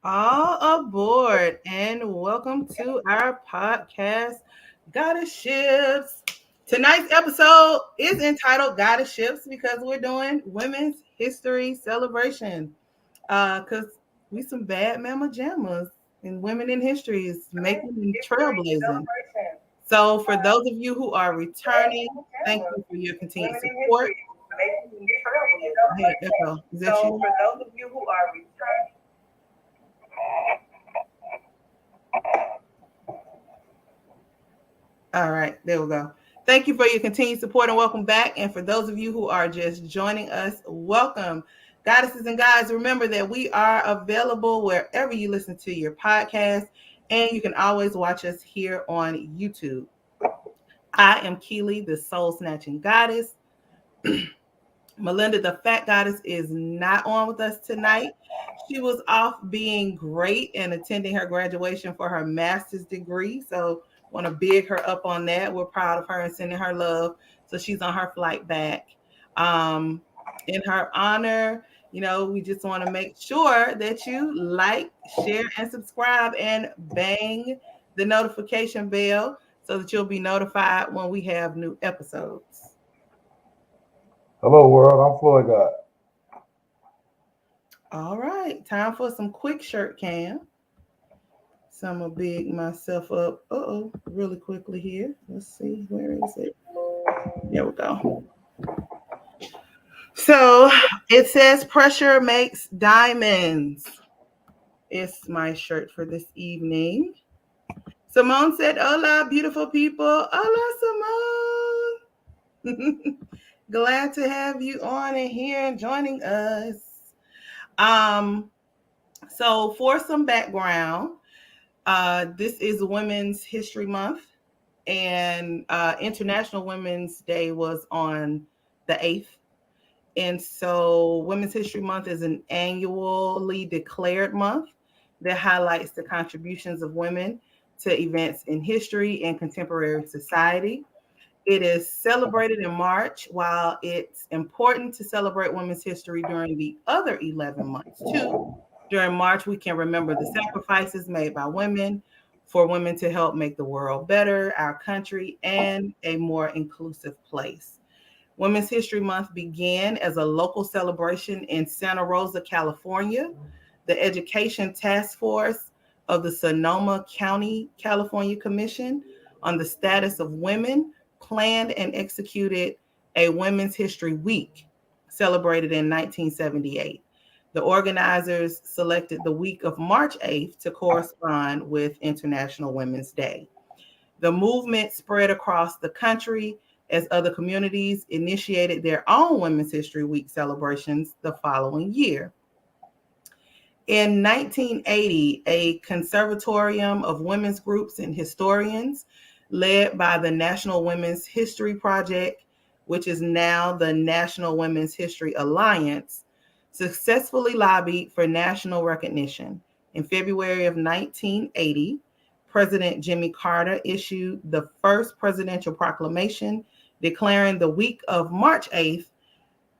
All aboard and welcome to our podcast, GoddeSShips. Tonight's episode is entitled GoddeSShips because we're doing Women's History Celebration. Because we some bad mama jammas and women in history is making and trailblazing. So for those of you who are returning, thank you for your continued support. Hey, Echo, is that you? All right, there we go. Thank you for your continued support and welcome back. And for those of you who are just joining us, welcome. Goddesses and guys, remember that we are available wherever you listen to your podcast, and you can always watch us here on YouTube. I am Keely, the Soul Snatching Goddess. Melinda, the F.A.C.K.Goddess, is not on with us tonight. She was off being great and attending her graduation for her master's degree. So want to big her up on that. We're proud of her and sending her love. So she's on her flight back. In her honor, we just want to make sure that you like, share, and subscribe and bang the notification bell so that you'll be notified when we have new episodes. Hello, world. I'm FloydGod. All right, time for some quick shirt cam. So I'm gonna big myself up. Really quickly here. Let's see, where is it? There we go. So it says pressure makes diamonds. It's my shirt for this evening. Simone said, "Hola, beautiful people. Hola, Simone. Glad to have you on and here and joining us." So for some background, this is Women's History Month, and International Women's Day was on the 8th. And so Women's History Month is an annually declared month that highlights the contributions of women to events in history and contemporary society. It is celebrated in March, while it's important to celebrate women's history during the other 11 months too. During March, we can remember the sacrifices made by women for women to help make the world better, our country, and a more inclusive place. Women's History Month began as a local celebration in Santa Rosa, California. The Education Task Force of the Sonoma County, California Commission on the Status of Women planned and executed a Women's History Week celebrated in 1978. The organizers selected the week of March 8th to correspond with International Women's Day. The movement spread across the country as other communities initiated their own Women's History Week celebrations the following year. In 1980, a conservatorium of women's groups and historians, led by the National Women's History Project, which is now the National Women's History Alliance, successfully lobbied for national recognition. In February of 1980, President Jimmy Carter issued the first presidential proclamation declaring the week of March 8th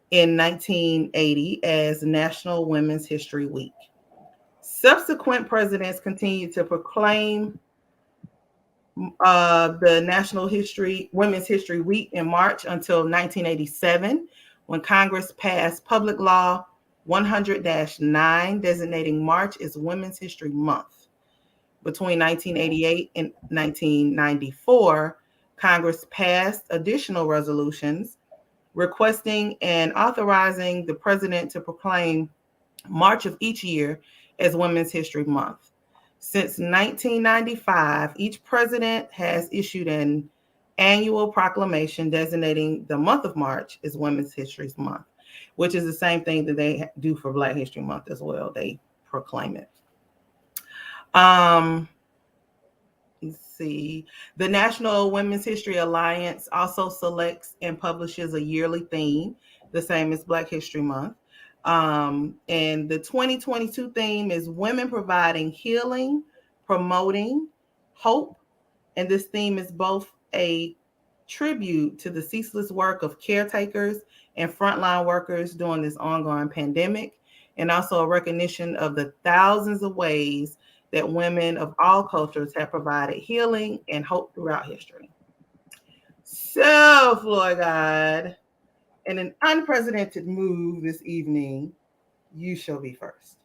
in 1980 as National Women's History Week. Subsequent presidents continued to proclaim the Women's History Week in March until 1987, when Congress passed Public Law 100-9, designating March as Women's History Month. Between 1988 and 1994, Congress passed additional resolutions requesting and authorizing the president to proclaim March of each year as Women's History Month. Since 1995, each president has issued an annual proclamation designating the month of March as Women's History Month, which is the same thing that they do for Black History Month as well. They proclaim it. Let's see. The National Women's History Alliance also selects and publishes a yearly theme, the same as Black History Month. And the 2022 theme is Women Providing Healing, Promoting Hope. And this theme is both a tribute to the ceaseless work of caretakers and frontline workers during this ongoing pandemic, and also a recognition of the thousands of ways that women of all cultures have provided healing and hope throughout history. So, FloydGod, in an unprecedented move this evening, you shall be first.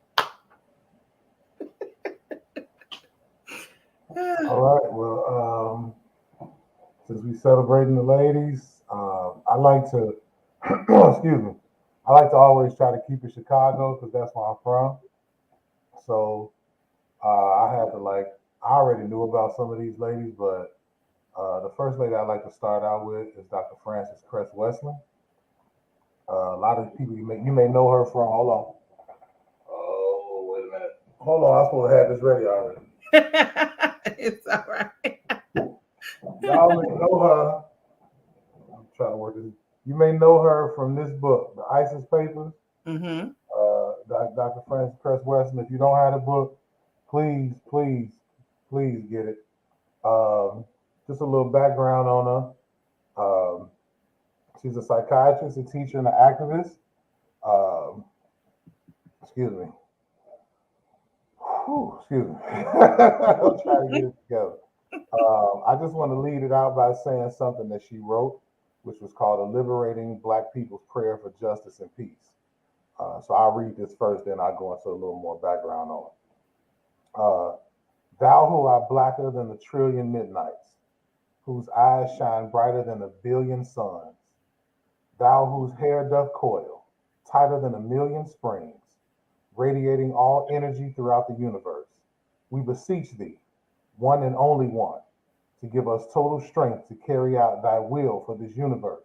All right. Well, since we celebrating the ladies, I like to, excuse me, I like to always try to keep it Chicago because that's where I'm from. So I had to I already knew about some of these ladies, but the first lady I'd like to start out with is Dr. Frances Cress Westland. A lot of people you may know her from. Hold on. Oh, wait a minute. Hold on. I'm supposed to have this ready already. It's all right. Y'all may know her. I'm trying to work this. You may know her from this book, The ISIS Papers. Mm-hmm. Dr. Frances Cress Westland. If you don't have the book, please, please, please get it. Just a little background on her. She's a psychiatrist, a teacher, and an activist. Excuse me. Excuse me. I'm trying to get it together. I just want to lead it out by saying something that she wrote, which was called "A Liberating Black People's Prayer for Justice and Peace." So I'll read this first, then I'll go into a little more background on it. Thou who art blacker than a trillion midnights, whose eyes shine brighter than a billion suns, thou whose hair doth coil, tighter than a million springs, radiating all energy throughout the universe, we beseech thee, one and only one, to give us total strength to carry out thy will for this universe,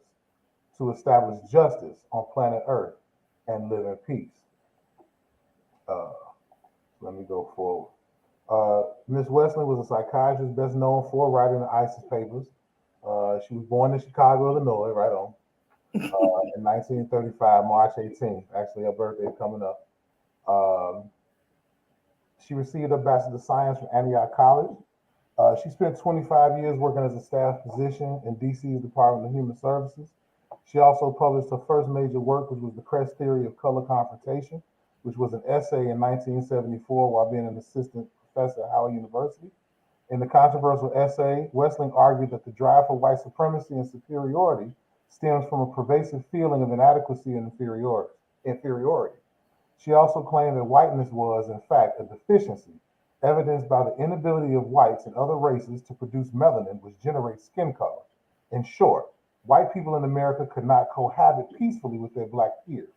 to establish justice on planet Earth and live in peace. Uh, Let me go forward. Miss Westland was a psychiatrist best known for writing the ISIS Papers. She was born in Chicago, Illinois, right on, in 1935, March 18th. Actually, her birthday is coming up. She received a Bachelor of Science from Antioch College. She spent 25 years working as a staff physician in DC's Department of Human Services. She also published her first major work, which was The Crest Theory of Color Confrontation, which was an essay in 1974 while being an assistant professor at Howard University. In the controversial essay, Westling argued that the drive for white supremacy and superiority stems from a pervasive feeling of inadequacy and inferiority. She also claimed that whiteness was, in fact, a deficiency, evidenced by the inability of whites and other races to produce melanin, which generates skin color. In short, white people in America could not cohabit peacefully with their black peers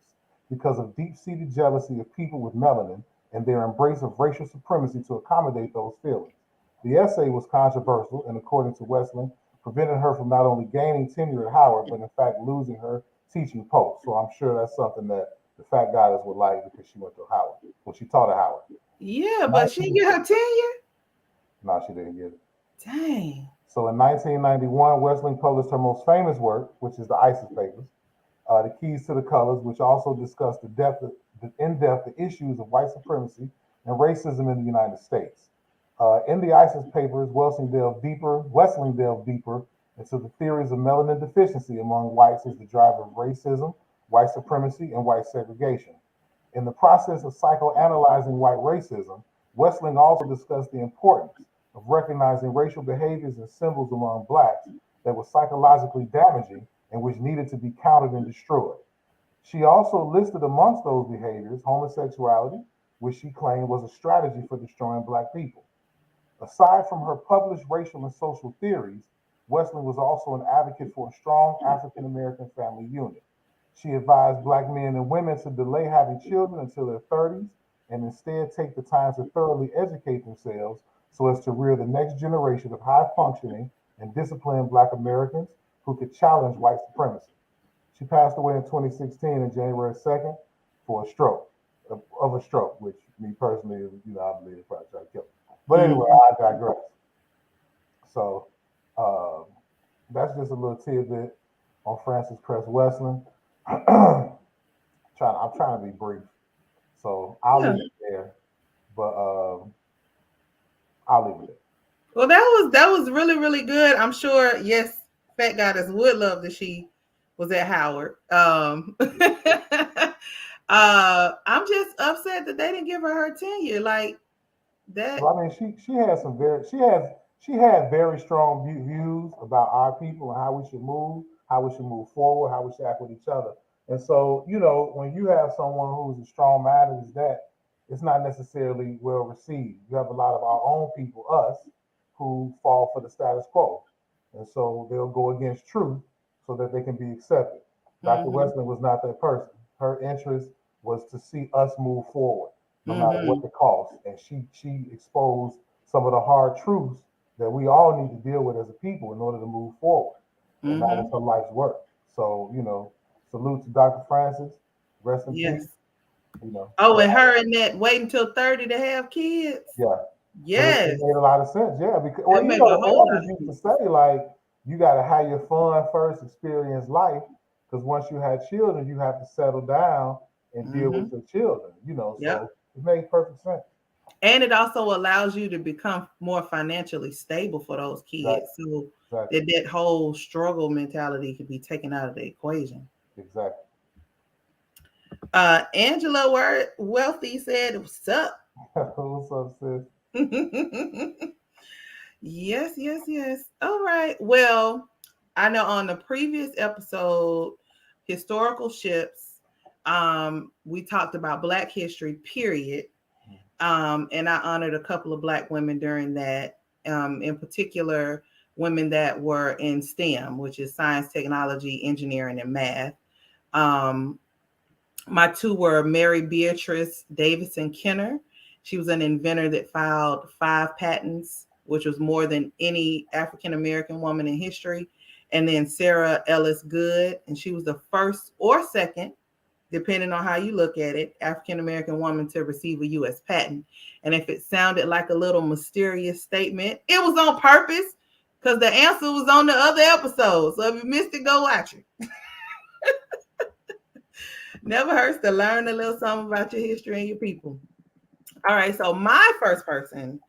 because of deep-seated jealousy of people with melanin and their embrace of racial supremacy to accommodate those feelings. The essay was controversial and, according to Westland, prevented her from not only gaining tenure at Howard, but in fact losing her teaching post. So I'm sure that's something that the FACKTgoddess would like because she went to Howard. Well, she taught at Howard. Yeah, but she didn't get her tenure? No, she didn't get it. Dang. So in 1991, Westling published her most famous work, which is the ISIS Papers, The Keys to the Colors, which also discussed in-depth the issues of white supremacy and racism in the United States. In the ISIS Papers, Westling delved deeper into the theories of melanin deficiency among whites as the driver of racism, white supremacy, and white segregation. In the process of psychoanalyzing white racism, Westling also discussed the importance of recognizing racial behaviors and symbols among blacks that were psychologically damaging and which needed to be countered and destroyed. She also listed amongst those behaviors homosexuality, which she claimed was a strategy for destroying black people. Aside from her published racial and social theories, Westling was also an advocate for a strong African American family unit. She advised black men and women to delay having children until their 30s and instead take the time to thoroughly educate themselves so as to rear the next generation of high functioning and disciplined black Americans who could challenge white supremacy. She passed away in 2016 on January 2nd for a stroke, which me personally, I believe they probably tried to kill her. But anyway, I digress. So that's just a little tidbit on Frances Cress Westland. I'm trying to be brief, so I'll leave it there. But I'll leave it there. Well, that was really, really good. I'm sure, yes, FACKTgoddess would love that she was at Howard. I'm just upset that they didn't give her tenure. Like that. Well, I mean, she has some very she had very strong views about our people and how we should move forward, how we should act with each other. And so, you know, when you have someone who's as strong minded as that, it's not necessarily well received. You have a lot of our own people, us, who fall for the status quo, and so they'll go against truth so that they can be accepted. Dr. Mm-hmm. Westland was not that person. Her interest was to see us move forward no matter what Mm-hmm. the cost. And she exposed some of the hard truths that we all need to deal with as a people in order to move forward. And that was Mm-hmm. her life's work. So, you know, salute to Dr. Francis. Rest in peace. Yes. You know, Oh, but and her and that waiting till 30 to have kids. yeah, but it Yes. made a lot of sense. Yeah, because well, That you make know, a the whole lot elders of used to sense. say like you got to have your fun first, experience life, because once you have children, you have to settle down and deal with Mm-hmm. your children. You know, Yep. so it made perfect sense. And it also allows you to become more financially stable for those Exactly. kids. So Exactly. that whole struggle mentality can be taken out of the equation. Exactly. Angela Wealthy said, "What's up?" What's up, sis? Yes, yes, yes. All right. Well, I know on the previous episode, historical ships, we talked about Black history, period. And I honored a couple of Black women during that, in particular, women that were in STEM, which is science, technology, engineering, and math. Um, my two were Mary Beatrice Davidson Kenner. She was an inventor that filed 5 patents, which was more than any African American woman in history. And then Sarah Ellis Good, and she was the first or second, depending on how you look at it, African American woman to receive a U.S. patent. And if it sounded like a little mysterious statement, it was on purpose because the answer was on the other episode. So if you missed it, go watch it. Never hurts to learn a little something about your history and your people. All right, so my first person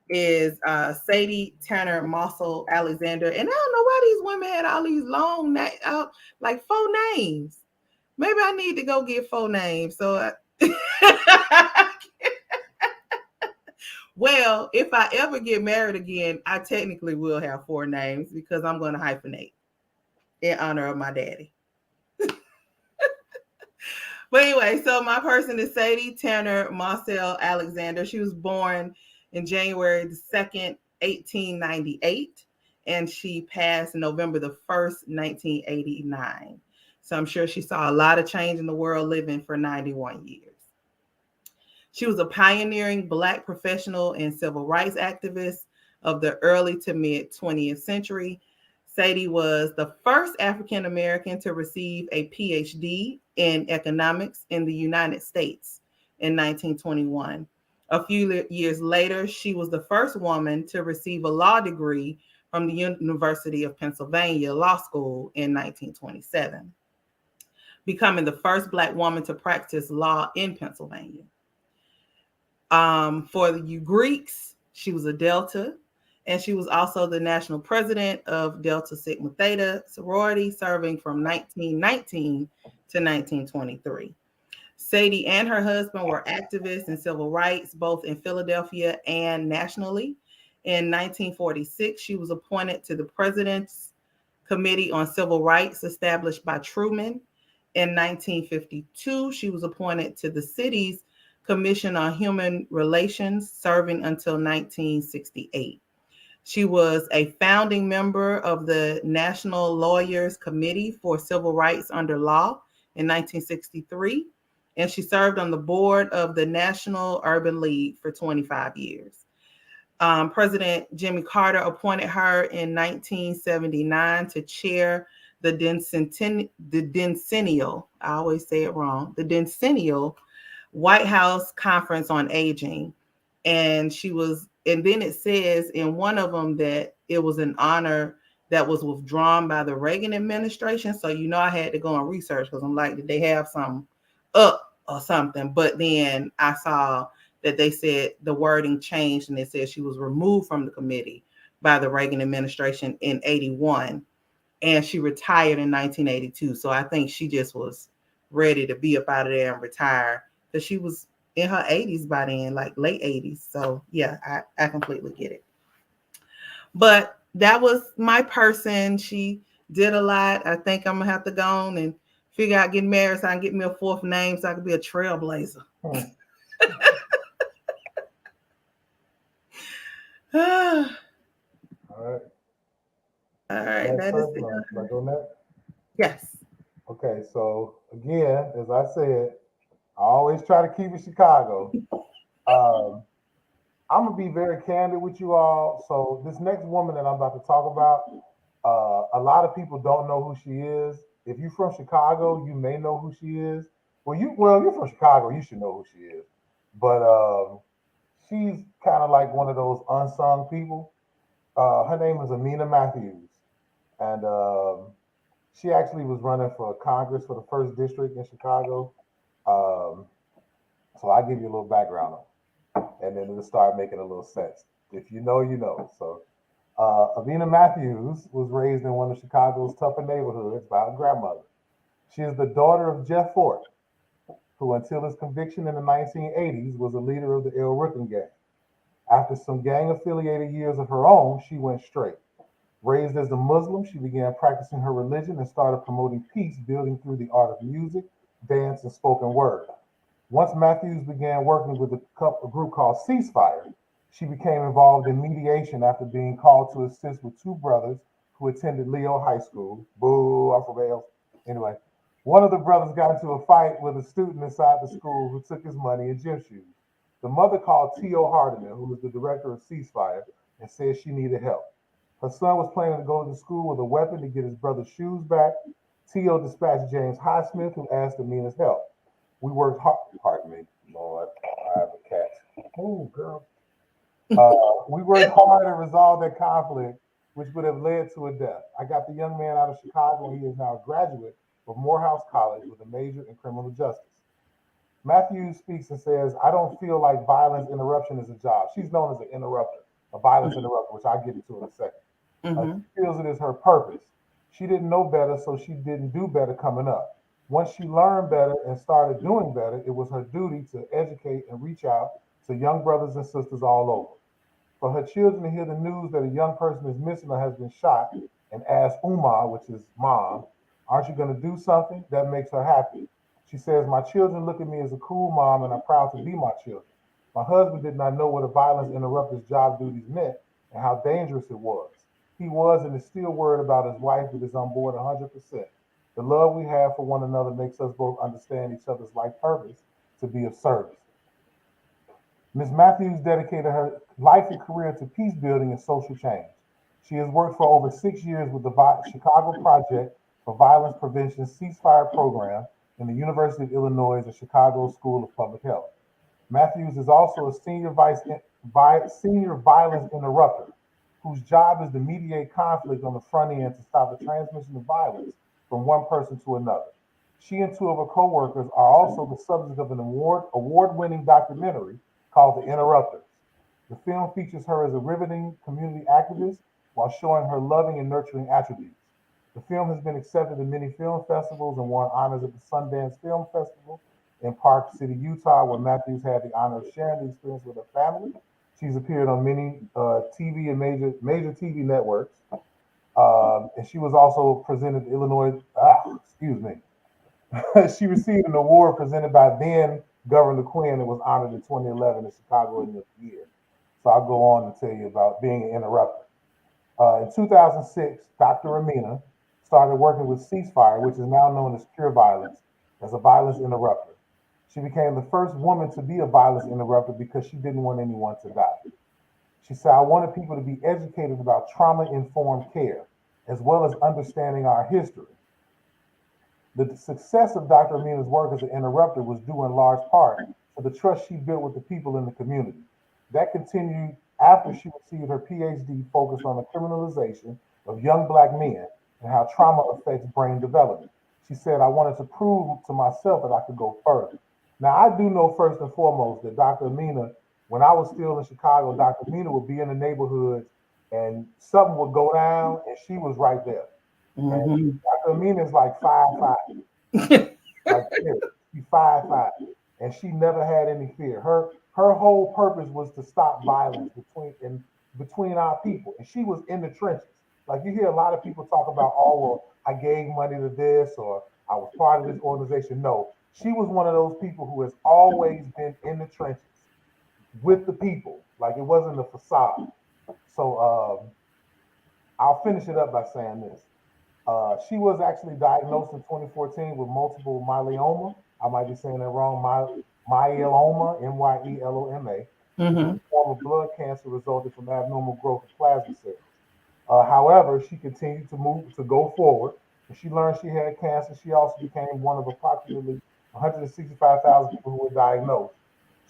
is Sadie Tanner Marcel Alexander. And I don't know why these women had all these long, like 4 names. Maybe I need to go get 4 names. So, well, if I ever get married again, I technically will have 4 names because I'm going to hyphenate in honor of my daddy. But anyway, so my person is Sadie Tanner Marcel Alexander. She was born in January the 2nd, 1898, and she passed November the 1st, 1989. So I'm sure she saw a lot of change in the world living for 91 years. She was a pioneering Black professional and civil rights activist of the early to mid 20th century. Sadie was the first African American to receive a PhD in economics in the United States in 1921. A few years later, she was the first woman to receive a law degree from the University of Pennsylvania Law School in 1927, becoming the first Black woman to practice law in Pennsylvania. For you Greeks, she was a Delta, and she was also the national president of Delta Sigma Theta sorority, serving from 1919 to 1923. Sadie and her husband were activists in civil rights, both in Philadelphia and nationally. In 1946, she was appointed to the President's Committee on Civil Rights, established by Truman. In 1952, she was appointed to the city's Commission on Human Relations, serving until 1968. She was a founding member of the National Lawyers Committee for Civil Rights Under Law in 1963, and she served on the board of the National Urban League for 25 years. President Jimmy Carter appointed her in 1979 to chair the Decennial, I always say it wrong, the Decennial White House Conference on Aging. And then it says in one of them that it was an honor that was withdrawn by the Reagan administration. So, I had to go and research because I'm like, did they have some up or something? But then I saw that they said the wording changed and it said she was removed from the committee by the Reagan administration in 81 and she retired in 1982. So I think she just was ready to be up out of there and retire, because she was in her 80s by then, like late 80s. So yeah, I completely get it. But that was my person. She did a lot. I think I'm gonna have to go on and figure out getting married so I can get me a fourth name so I can be a trailblazer. All All right. right, Next that is person, it. should I go next? Yes. Okay, so again, as I said, I always try to keep it Chicago. Um, I'm gonna be very candid with you all. So this next woman that I'm about to talk about, a lot of people don't know who she is. If you're from Chicago, you may know who she is. You're from Chicago, you should know who she is. But she's kind of like one of those unsung people. Her name is Amina Matthews, and she actually was running for Congress for the first district in Chicago. Um, so I'll give you a little background on it, and then it'll start making a little sense. If you know, you know. So Avina Matthews was raised in one of Chicago's tougher neighborhoods by her grandmother. She is the daughter of Jeff Fort, who until his conviction in the 1980s was a leader of the El Rookin gang. After some gang-affiliated years of her own, she went straight. Raised as a Muslim, she began practicing her religion and started promoting peace building through the art of music, dance, and spoken word. Once Matthews began working with a group called Ceasefire, she became involved in mediation after being called to assist with two brothers who attended Leo High School. Boo, I'm from L. Anyway, one of the brothers got into a fight with a student inside the school who took his money and gym shoes. The mother called T.O. Hardiman, who was the director of Ceasefire, and said she needed help. Her son was planning to go to the school with a weapon to get his brother's shoes back. T.O. dispatched James Highsmith, who asked Amina's help. We worked hard. Pardon me, Lord, I have a cat. Oh, girl. We worked hard to resolve that conflict, which would have led to a death. I got the young man out of Chicago, and he is now a graduate of Morehouse College with a major in criminal justice. Matthews speaks and says, I don't feel like violence interruption is a job. She's known as an interrupter, a violence interrupter, which I'll get into in a second. Mm-hmm. She feels it is her purpose. She didn't know better, so she didn't do better coming up. Once she learned better and started doing better, it was her duty to educate and reach out to young brothers and sisters all over. For her children to hear the news that a young person is missing or has been shot and ask Uma, which is mom, aren't you going to do something? That makes her happy. She says, my children look at me as a cool mom and I'm proud to be my children. My husband did not know what a violence interrupter's job duties meant and how dangerous it was. He was and is still worried about his wife, but is on board 100%. The love we have for one another makes us both understand each other's life purpose to be of service. Ms. Matthews dedicated her life and career to peace building and social change. She has worked for over 6 years with the Chicago Project for Violence Prevention Ceasefire Program in the University of Illinois and Chicago School of Public Health. Matthews is also a senior violence interrupter, whose job is to mediate conflict on the front end to stop the transmission of violence from one person to another. She and two of her co-workers are also the subject of an award-winning documentary called The Interrupters. The film features her as a riveting community activist while showing her loving and nurturing attributes. The film has been accepted in many film festivals and won honors at the Sundance Film Festival in Park City, Utah, where Matthews had the honor of sharing the experience with her family. She's appeared on many TV and major TV networks. And she was also presented to Illinois, she received an award presented by then Governor Quinn and was honored in 2011 in Chicago in this year. So I'll go on and tell you about being an interrupter. In 2006, Dr. Amina started working with Ceasefire, which is now known as Pure Violence, as a violence interrupter. She became the first woman to be a violence interrupter because she didn't want anyone to die. She said, I wanted people to be educated about trauma-informed care, as well as understanding our history. The success of Dr. Amina's work as an interrupter was due in large part to the trust she built with the people in the community. That continued after she received her PhD focused on the criminalization of young Black men and how trauma affects brain development. She said, I wanted to prove to myself that I could go further. Now, I do know first and foremost that Dr. Amina, when I was still in Chicago, Dr. Amina would be in the neighborhoods and something would go down and she was right there. And Mm-hmm. Dr. Amina is like 5'5". Like, she's 5'5", and she never had any fear. Her whole purpose was to stop violence between our people, and she was in the trenches. Like, you hear a lot of people talk about, oh, well, I gave money to this, or I was part of this organization. No, she was one of those people who has always been in the trenches with the people. Like, it wasn't a facade. So I'll finish it up by saying this. She was actually diagnosed in 2014 with multiple myeloma. I might be saying that wrong. Myeloma, myeloma, which is a form of blood cancer resulting from abnormal growth of plasma cells. However, she continued to go forward. When she learned she had cancer, she also became one of approximately 165,000 people who were diagnosed.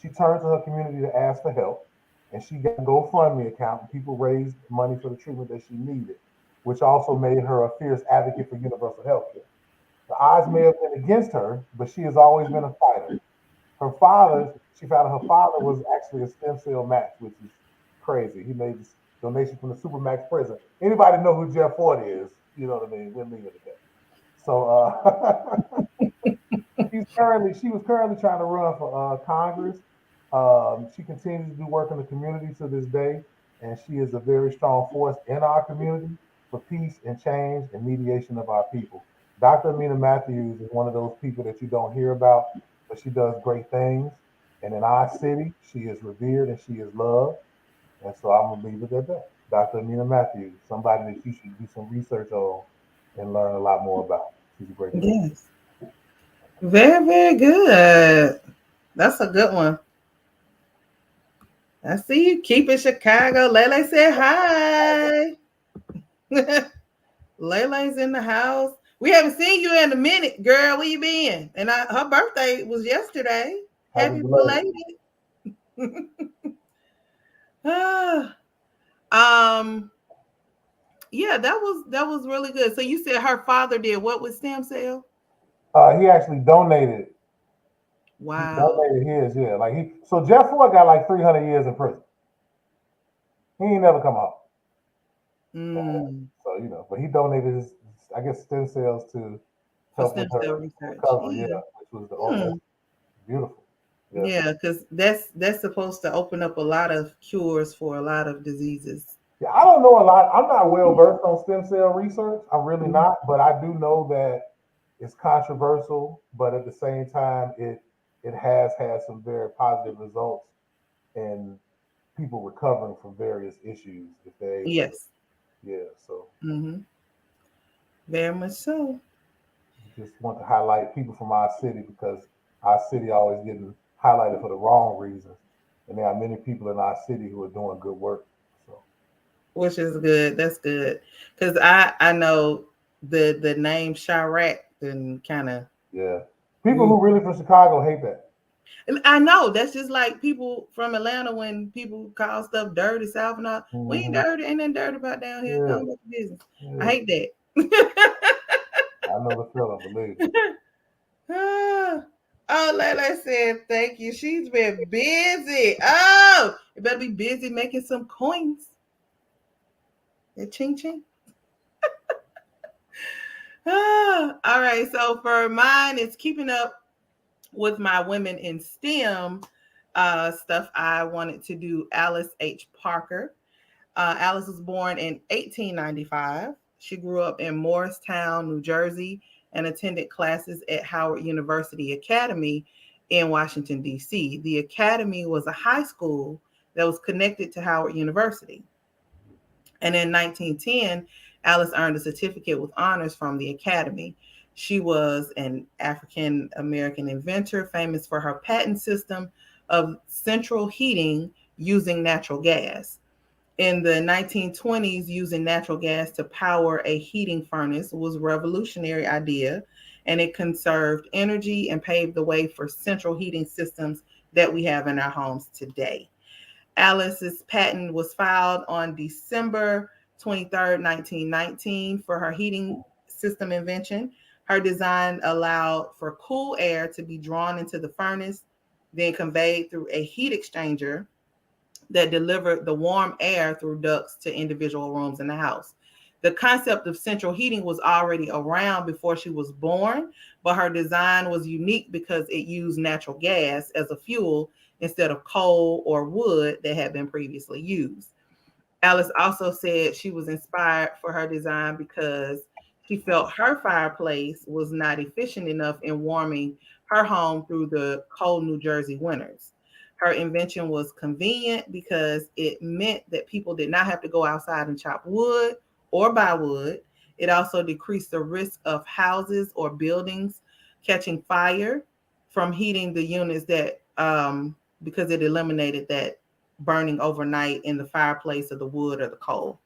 She turned to her community to ask for help, and she got a GoFundMe account, and people raised money for the treatment that she needed, which also made her a fierce advocate for universal health care. The odds may have been against her, but she has always been a fighter. She found out her father was actually a stem cell match, which is crazy. He made this donation from the Supermax prison. Anybody know who Jeff Ford is? You know what I mean? We're leaving it at that. So she was currently trying to run for Congress. She continues to do work in the community to this day, and she is a very strong force in our community for peace and change and mediation of our people. Dr. Amina Matthews is one of those people that you don't hear about, but she does great things. And in our city, she is revered and she is loved. And so I'm gonna leave it at that. Dr. Amina Matthews, somebody that you should do some research on and learn a lot more about. She's a great person. Yes. Very, very good. That's a good one. I see you. Keep it Chicago. Lele said hi. Lele's in the house. We haven't seen you in a minute, girl. Where you been? And her birthday was yesterday. Happy belated. Yeah, that was really good. So you said her father did what with stem cell? He actually donated. Wow. He donated his, yeah. So Jeff Ford got like 300 years in prison. He ain't never come out. So, but he donated his, I guess, stem cells to help with her recovery. Yeah, which was that's beautiful. Yeah, because that's supposed to open up a lot of cures for a lot of diseases. Yeah, I don't know a lot. I'm not well versed on stem cell research. I'm really not, but I do know that it's controversial, but at the same time, it has had some very positive results in people recovering from various issues if they Yes. Yeah, so very much so. Just want to highlight people from our city because our city always getting highlighted for the wrong reasons, and there are many people in our city who are doing good work. So, which is good. That's good because I know the name Chirac and kind of people who really from Chicago hate that. And I know that's just like people from Atlanta when people call stuff dirty South and all. We ain't dirty, ain't nothing dirty about down here. Go about the business. I hate that. I know the feeling, believe me. Oh, Lele said thank you. She's been busy. Oh, you better be busy making some coins. That ching ching. All right. So for mine, it's keeping up with my women in STEM stuff. I wanted to do Alice H. Parker. Alice was born in 1895. She grew up in Morristown, New Jersey, and attended classes at Howard University Academy in Washington, D.C. The Academy was a high school that was connected to Howard University. And in 1910, Alice earned a certificate with honors from the Academy. She was an African American inventor famous for her patent system of central heating using natural gas. In the 1920s, using natural gas to power a heating furnace was a revolutionary idea, and it conserved energy and paved the way for central heating systems that we have in our homes today. Alice's patent was filed on December 23rd, 1919 for her heating system invention. Her design allowed for cool air to be drawn into the furnace, then conveyed through a heat exchanger that delivered the warm air through ducts to individual rooms in the house. The concept of central heating was already around before she was born, but her design was unique because it used natural gas as a fuel instead of coal or wood that had been previously used. Alice also said she was inspired for her design because she felt her fireplace was not efficient enough in warming her home through the cold New Jersey winters. Her invention was convenient because it meant that people did not have to go outside and chop wood or buy wood. It also decreased the risk of houses or buildings catching fire from heating the units because it eliminated that burning overnight in the fireplace or the wood or the coal.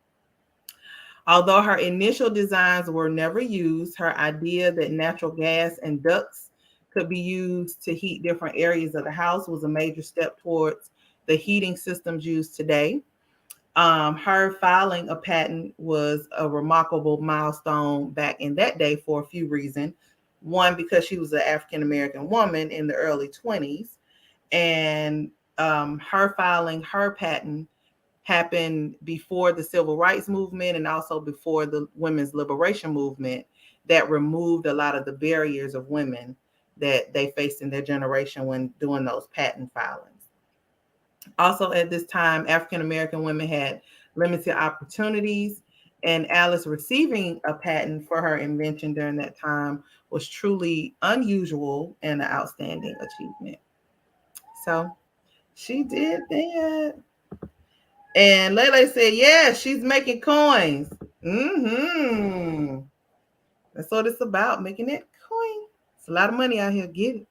Although her initial designs were never used, her idea that natural gas and ducts could be used to heat different areas of the house was a major step towards the heating systems used today. Her filing a patent was a remarkable milestone back in that day for a few reasons. One, because she was an African American woman in the early 20s, and her filing her patent happened before the civil rights movement and also before the women's liberation movement that removed a lot of the barriers of women that they faced in their generation when doing those patent filings. Also, at this time, African American women had limited opportunities, and Alice receiving a patent for her invention during that time was truly unusual and an outstanding achievement. So she did that. And Lele said, yeah, she's making coins. Mm-hmm. That's what it's about, making that coin. It's a lot of money out here. Get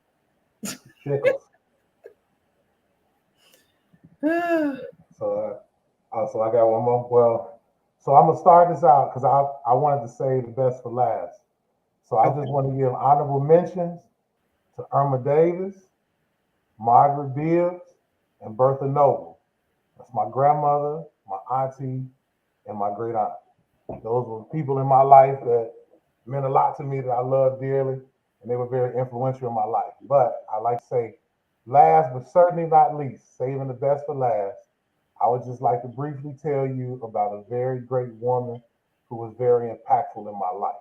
Shekels. it. So I got one more. Well, so I'm gonna start this out because I wanted to save the best for last. So I just Okay. want to give honorable mentions to Irma Davis, Margaret Bibbs, and Bertha Noble. That's my grandmother, my auntie, and my great aunt. Those were people in my life that meant a lot to me that I loved dearly, and they were very influential in my life. But I like to say, last but certainly not least, saving the best for last, I would just like to briefly tell you about a very great woman who was very impactful in my life.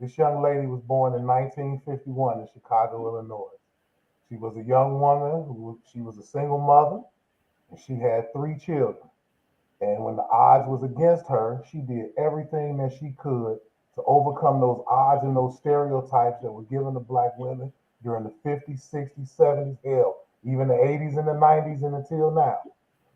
This young lady was born in 1951 in Chicago, Illinois. She was a young woman she was a single mother, and she had three children. And when the odds was against her, she did everything that she could to overcome those odds and those stereotypes that were given to black women during the 50s, 60s, 70s, hell, even the 80s and the 90s and until now.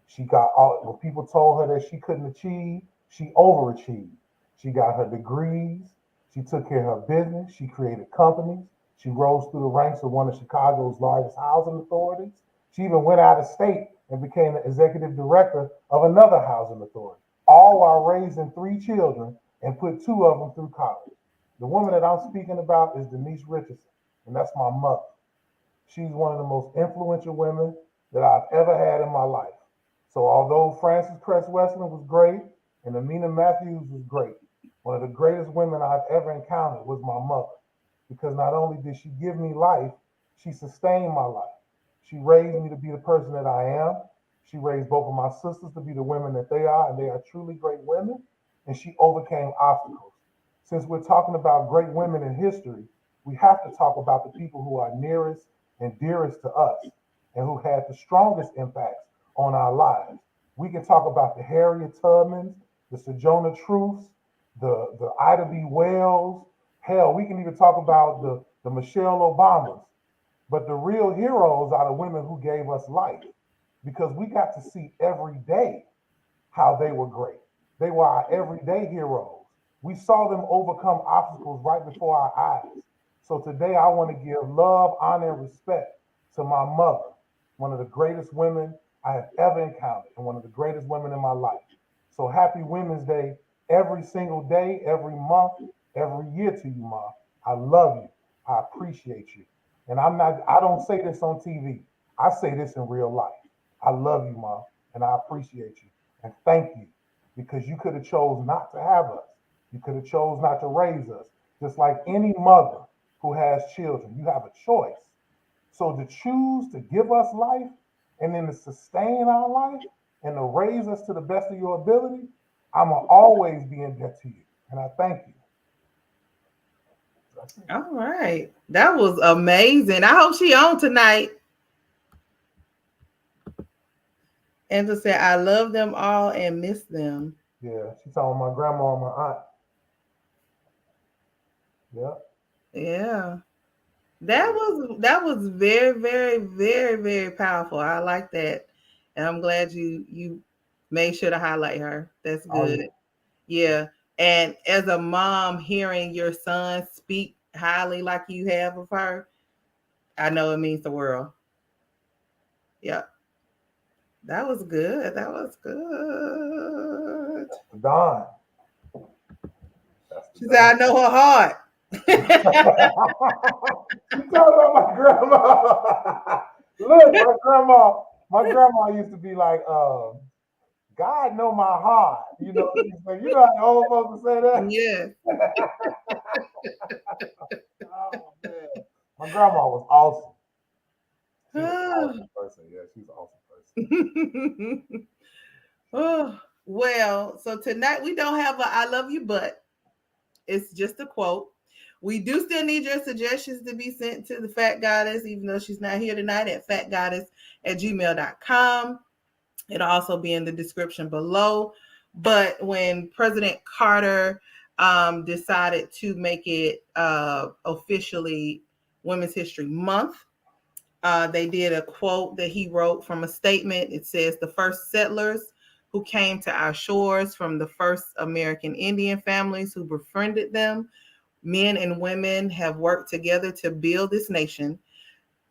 She got all, when people told her that she couldn't achieve, she overachieved. She got her degrees. She took care of her business. She created companies. She rose through the ranks of one of Chicago's largest housing authorities. She even went out of state and became the executive director of another housing authority, all while raising three children and put two of them through college. The woman that I'm speaking about is Denise Richardson, and that's my mother. She's one of the most influential women that I've ever had in my life. So although Frances Cress Westland was great and Amina Matthews was great, one of the greatest women I've ever encountered was my mother. Because not only did she give me life, she sustained my life. She raised me to be the person that I am. She raised both of my sisters to be the women that they are, and they are truly great women. And she overcame obstacles. Since we're talking about great women in history, we have to talk about the people who are nearest and dearest to us and who had the strongest impacts on our lives. We can talk about the Harriet Tubmans, the Sojourner Truths, the Ida B. Wells. Hell, we can even talk about the Michelle Obamas. But the real heroes are the women who gave us life because we got to see every day how they were great. They were our everyday heroes. We saw them overcome obstacles right before our eyes. So today I want to give love, honor, and respect to my mother, one of the greatest women I have ever encountered and one of the greatest women in my life. So happy Women's Day every single day, every month, every year to you, Mom. I love you. I appreciate you. And I don't say this on TV. I say this in real life. I love you, Mom, and I appreciate you. And thank you because you could have chose not to have us. You could have chose not to raise us. Just like any mother who has children, you have a choice. So to choose to give us life and then to sustain our life and to raise us to the best of your ability, I'm going to always be in debt to you. And I thank you. All right. That was amazing. I hope she on tonight. Angela said, I love them all and miss them. Yeah, she's talking my grandma and my aunt. Yeah. Yeah. That was very, very, very, very powerful. I like that. And I'm glad you made sure to highlight her. That's good. Yeah. And as a mom, hearing your son speak highly like you have of her, I know it means the world. Yep. That was good. That was good. Don. She said, I know her heart. You talking about my grandma. Look, my grandma used to be like, God know my heart. You know how the old folks say that? Yeah. Oh man. My grandma was awesome. She was an awesome person. Yeah, she's an awesome person. Oh, well, so tonight we don't have a I love you, but it's just a quote. We do still need your suggestions to be sent to the FACKTgoddess, even though she's not here tonight, at FACKTgoddess@gmail.com. It'll also be in the description below. But when President Carter decided to make it officially Women's History Month, they did a quote that he wrote from a statement. It says, the first settlers who came to our shores from the first American Indian families who befriended them, men and women have worked together to build this nation.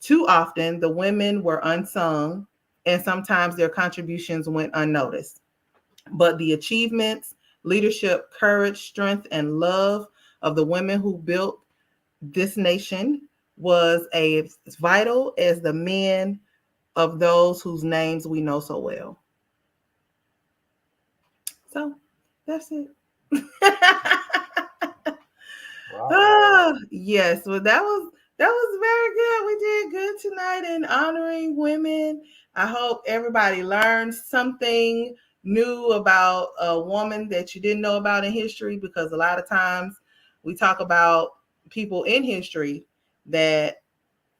Too often, the women were unsung, and sometimes their contributions went unnoticed. But the achievements, leadership, courage, strength, and love of the women who built this nation was as vital as the men of those whose names we know so well. So that's it. Wow. Yes, well, that was very good. We did good tonight in honoring women. I hope everybody learned something new about a woman that you didn't know about in history, because a lot of times we talk about people in history that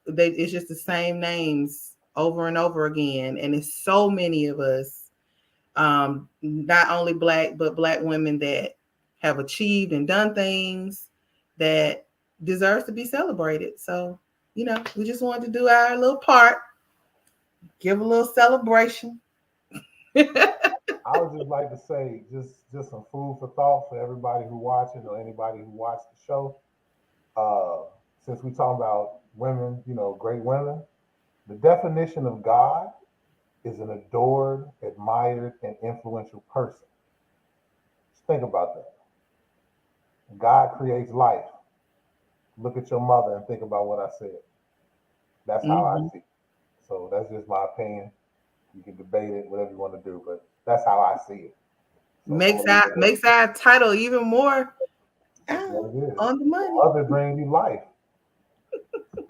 it's just the same names over and over again, and it's so many of us, not only Black but Black women that have achieved and done things that deserves to be celebrated. So, we just wanted to do our little part, give a little celebration. I would just like to say, just some food for thought for everybody who watching or anybody who watched the show. Since we talk about women, great women, the definition of God is an adored, admired, and influential person. Just think about that. God creates life. Look at your mother and think about what I said. That's how I see it. So that's just my opinion. You can debate it, whatever you want to do, but that's how I see it. So makes our title even more on the money. Others bring you life.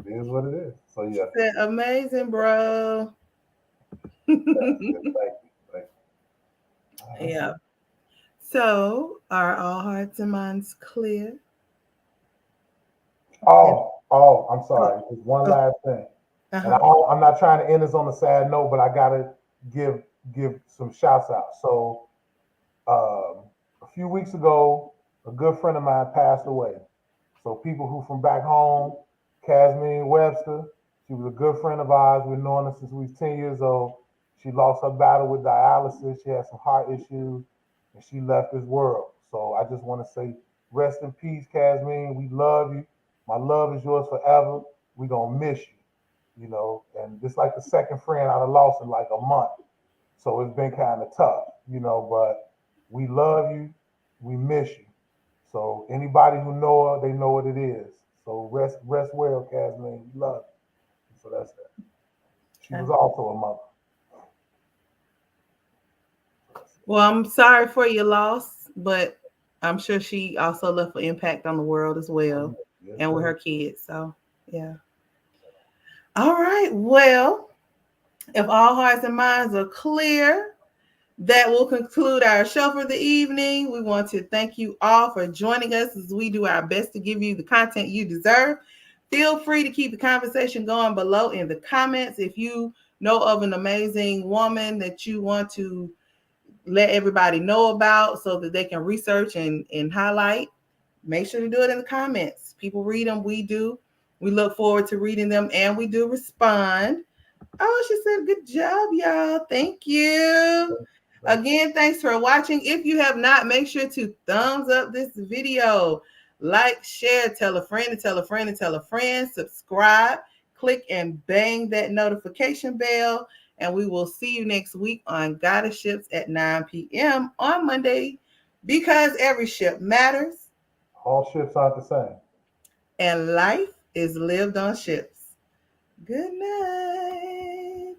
It is what it is. So yeah. Amazing, bro. Thank you. Yeah. So, are all hearts and minds clear? Oh, I'm sorry. There's one last thing. And I'm not trying to end this on a sad note, but I gotta give some shouts out. So a few weeks ago, a good friend of mine passed away. So people who from back home, Casman Webster, she was a good friend of ours. We've known her since we was 10 years old. She lost her battle with dialysis. She had some heart issues, and she left this world. So I just want to say, rest in peace, Casman. We love you. My love is yours forever. We're going to miss you, and it's like the second friend I lost in like a month. So it's been kind of tough, but we love you. We miss you. So anybody who know her, they know what it is. So rest well, Casman. We love you. So that's that. She was also a mother. Well, I'm sorry for your loss, but I'm sure she also left an impact on the world as well, and with her kids. So, yeah. All right. Well, if all hearts and minds are clear, That will conclude our show for the evening. We want to thank you all for joining us as we do our best to give you the content you deserve. Feel free to keep the conversation going below in the comments. If you know of an amazing woman that you want to let everybody know about so that they can research and highlight, make sure to do it in the comments. People read them, we do. We look forward to reading them, and we do respond. Oh, she said, good job, y'all. Thank you. Again, thanks for watching. If you have not, make sure to thumbs up this video. Like, share, tell a friend and tell a friend and tell a friend. Subscribe, click and bang that notification bell. And we will see you next week on GoddeSShips at 9 p.m. on Monday, because every ship matters. All ships aren't the same. And life is lived on ships. Good night.